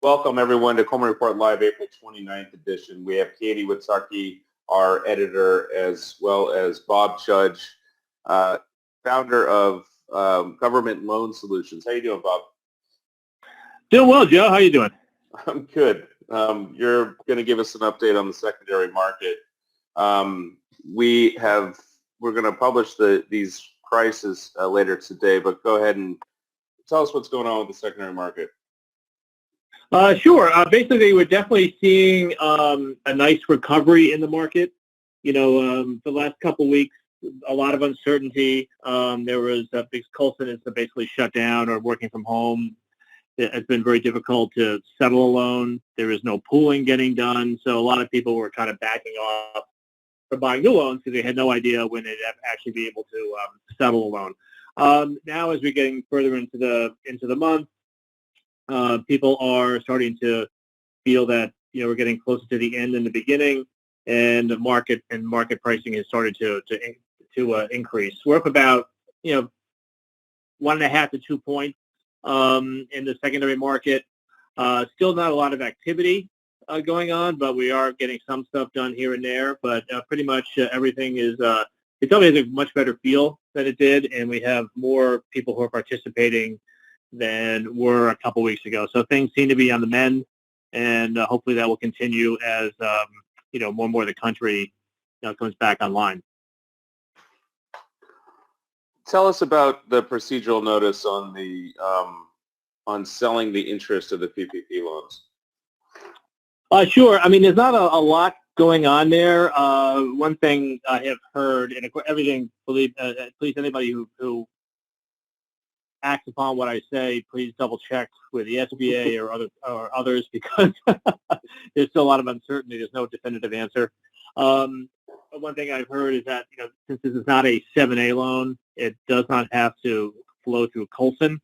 Welcome, everyone, to Coleman Report Live, April 29th edition. We have Katie Witzarki, our editor, as well as Bob Judge, founder of Government Loan Solutions. How you doing, Bob? Doing well, Joe. How you doing? I'm good. You're going to give us an update on the secondary market. We're going to publish these prices later today, but go ahead and tell us what's going on with the secondary market. Sure. Basically, we're definitely seeing a nice recovery in the market. The last couple of weeks, a lot of uncertainty. There was big Coleman is basically shut down or working from home. It's been very difficult to settle a loan. There is no pooling getting done. So a lot of people were kind of backing off from buying new loans because they had no idea when they'd actually be able to settle a loan. Now, as we're getting further into the month, people are starting to feel that we're getting closer to the end than the beginning, and the market pricing has started to increase. We're up about 1.5 to 2 points in the secondary market. Still not a lot of activity going on, but we are getting some stuff done here and there. But pretty much everything is it definitely has a much better feel than it did, and we have more people who are participating than were a couple weeks ago. So things seem to be on the mend, and hopefully that will continue as more and more of the country comes back online. Tell us about the procedural notice on the on selling the interest of the PPP loans. Sure. I mean, there's not a lot going on there. One thing I have heard, and everything, please anybody who acts upon what I say, please double check with the SBA or others, because there's still a lot of uncertainty. There's no definitive answer. But one thing I've heard is that since this is not a 7A loan, it does not have to flow through Coleman.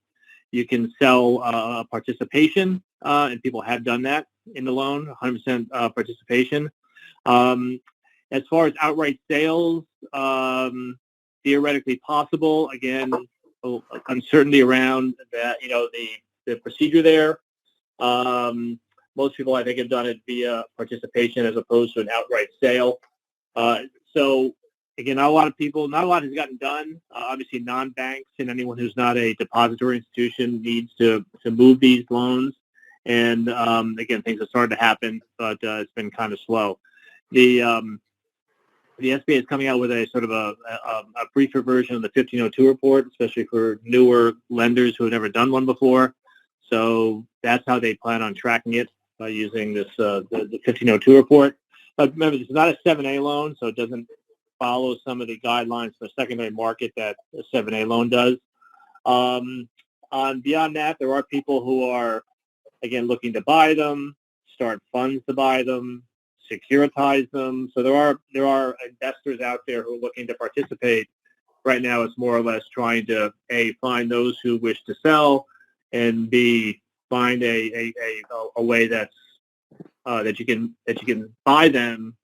You can sell participation, and people have done that in the loan, 100% participation. As far as outright sales, theoretically possible. Again, uncertainty around that, the procedure there. Most people, I think, have done it via participation as opposed to an outright sale. So again, not a lot has gotten done. Obviously, non-banks and anyone who's not a depository institution needs to move these loans. And again, things have started to happen, but it's been kind of slow. The SBA is coming out with a sort of a briefer version of the 1502 report, especially for newer lenders who have never done one before. So that's how they plan on tracking it, by using this the 1502 report. But remember, this is not a 7A loan, so it doesn't follow some of the guidelines for the secondary market that a 7A loan does. Beyond that, there are people who are, again, looking to buy them, start funds to buy them, securitize them. So there are investors out there who are looking to participate. Right now, it's more or less trying to A, find those who wish to sell, and B, find a way that you can buy them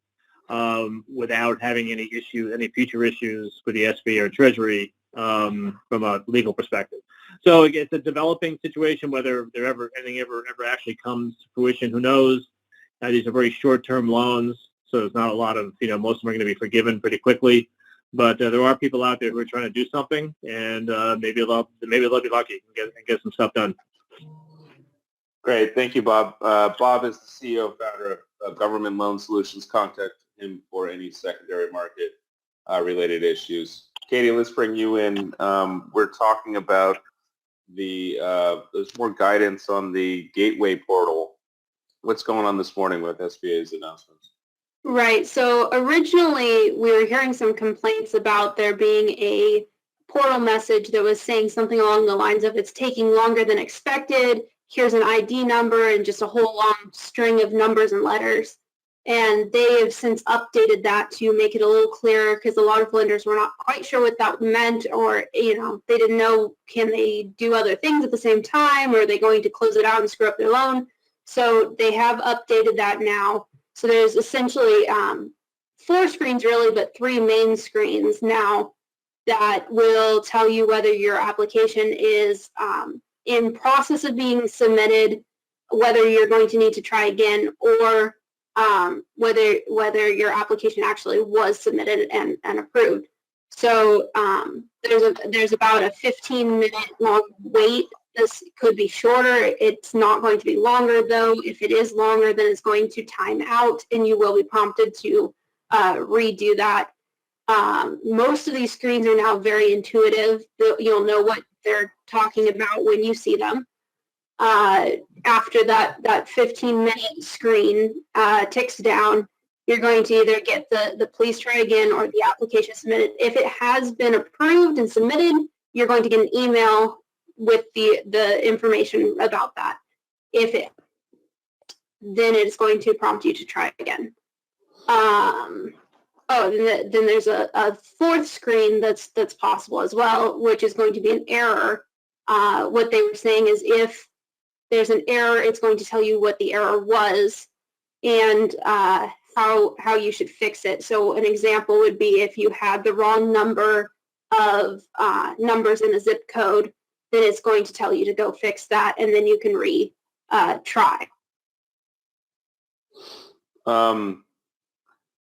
without having any future issues with the SBA or Treasury from a legal perspective. So it's a developing situation. Whether anything ever actually comes to fruition, who knows? These are very short-term loans, so there's not a lot of, most of them are going to be forgiven pretty quickly. But there are people out there who are trying to do something, and maybe they'll be lucky and get some stuff done. Great. Thank you, Bob. Bob is the CEO and founder of Government Loan Solutions. Contact him for any secondary market related issues. Katie, let's bring you in. We're talking about there's more guidance on the gateway portal. What's going on this morning with SBA's announcements? Right. So originally, we were hearing some complaints about there being a portal message that was saying something along the lines of, it's taking longer than expected. Here's an ID number, and just a whole long string of numbers and letters. And they have since updated that to make it a little clearer, because a lot of lenders were not quite sure what that meant, or, they didn't know, can they do other things at the same time, or are they going to close it out and screw up their loan? So they have updated that now. So there's essentially 4 screens really, but 3 main screens now that will tell you whether your application is in process of being submitted, whether you're going to need to try again, or whether your application actually was submitted and approved. So there's about a 15-minute long wait. This could be shorter. It's not going to be longer, though. If it is longer, then it's going to time out, and you will be prompted to redo that. Most of these screens are now very intuitive. You'll know what they're talking about when you see them. After that 15-minute screen ticks down, you're going to either get the please try again or the application submitted. If it has been approved and submitted, you're going to get an email with the information about that. Then it's going to prompt you to try again. Then there's a fourth screen that's possible as well, which is going to be an error. What they were saying is if there's an error, it's going to tell you what the error was and how you should fix it. So an example would be if you had the wrong number of numbers in a zip code, then it's going to tell you to go fix that, and then you can try.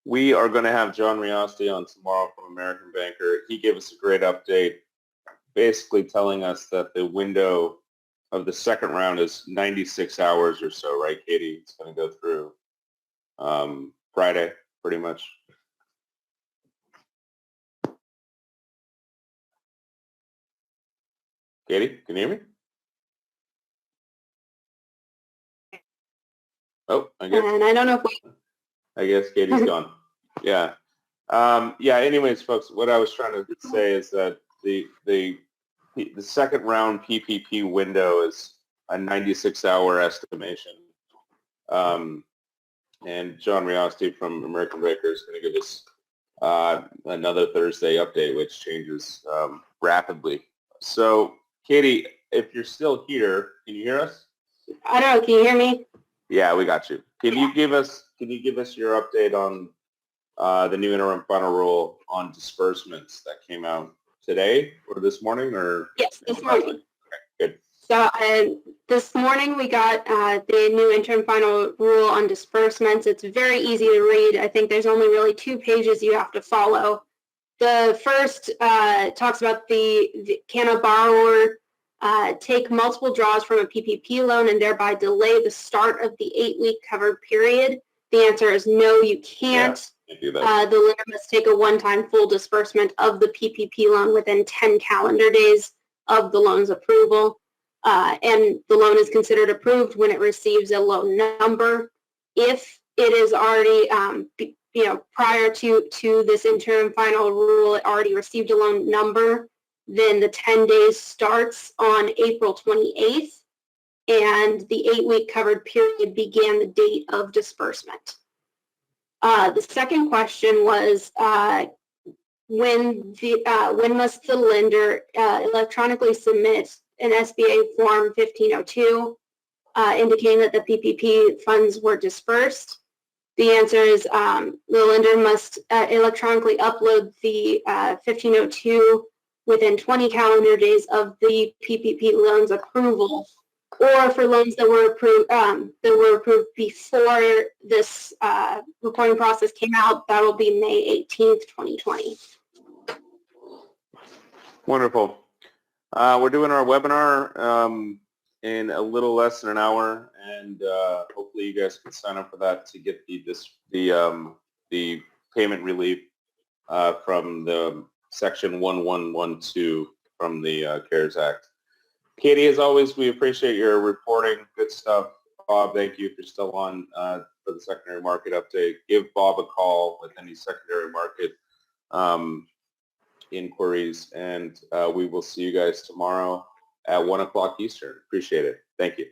We are going to have John Riosti on tomorrow from American Banker. He gave us a great update, basically telling us that the window of the second round is 96 hours or so, right, Katie? It's going to go through Friday, pretty much. Katie, can you hear me? Oh, I guess. And I don't know if I guess Katie's gone. Yeah. Anyways, folks, what I was trying to say is that the second round PPP window is a 96-hour estimation. And John Riosti from American Banker is going to give us another Thursday update, which changes rapidly. So, Katie, if you're still here, can you hear us? I don't know. Can you hear me? Yeah, we got you. Can you give us your update on the new interim final rule on disbursements that came out today or this morning? Or yes, this morning. Okay, good. So this morning we got the new interim final rule on disbursements. It's very easy to read. I think there's only really 2 pages you have to follow. The first talks about can a borrower take multiple draws from a PPP loan and thereby delay the start of the 8-week covered period? The answer is no, you can't. Yeah, can't do that. The lender must take a one-time full disbursement of the PPP loan within 10 calendar days of the loan's approval. And the loan is considered approved when it receives a loan number. If it is already, prior to this interim final rule, it already received a loan number, then the 10 days starts on April 28th, and the 8-week covered period began the date of disbursement. The second question was, when must the lender electronically submit an SBA Form 1502 indicating that the PPP funds were dispersed? The answer is the lender must electronically upload the 1502 within 20 calendar days of the PPP loan's approval, or for loans that were approved before this reporting process came out, that will be May 18th, 2020. Wonderful. We're doing our webinar in a little less than an hour, and hopefully you guys can sign up for that to get the payment relief from the Section 1112 from the CARES Act. Katie, as always, we appreciate your reporting. Good stuff. Bob, thank you if you're still on for the secondary market update. Give Bob a call with any secondary market inquiries, and we will see you guys tomorrow at 1 o'clock Eastern. Appreciate it. Thank you.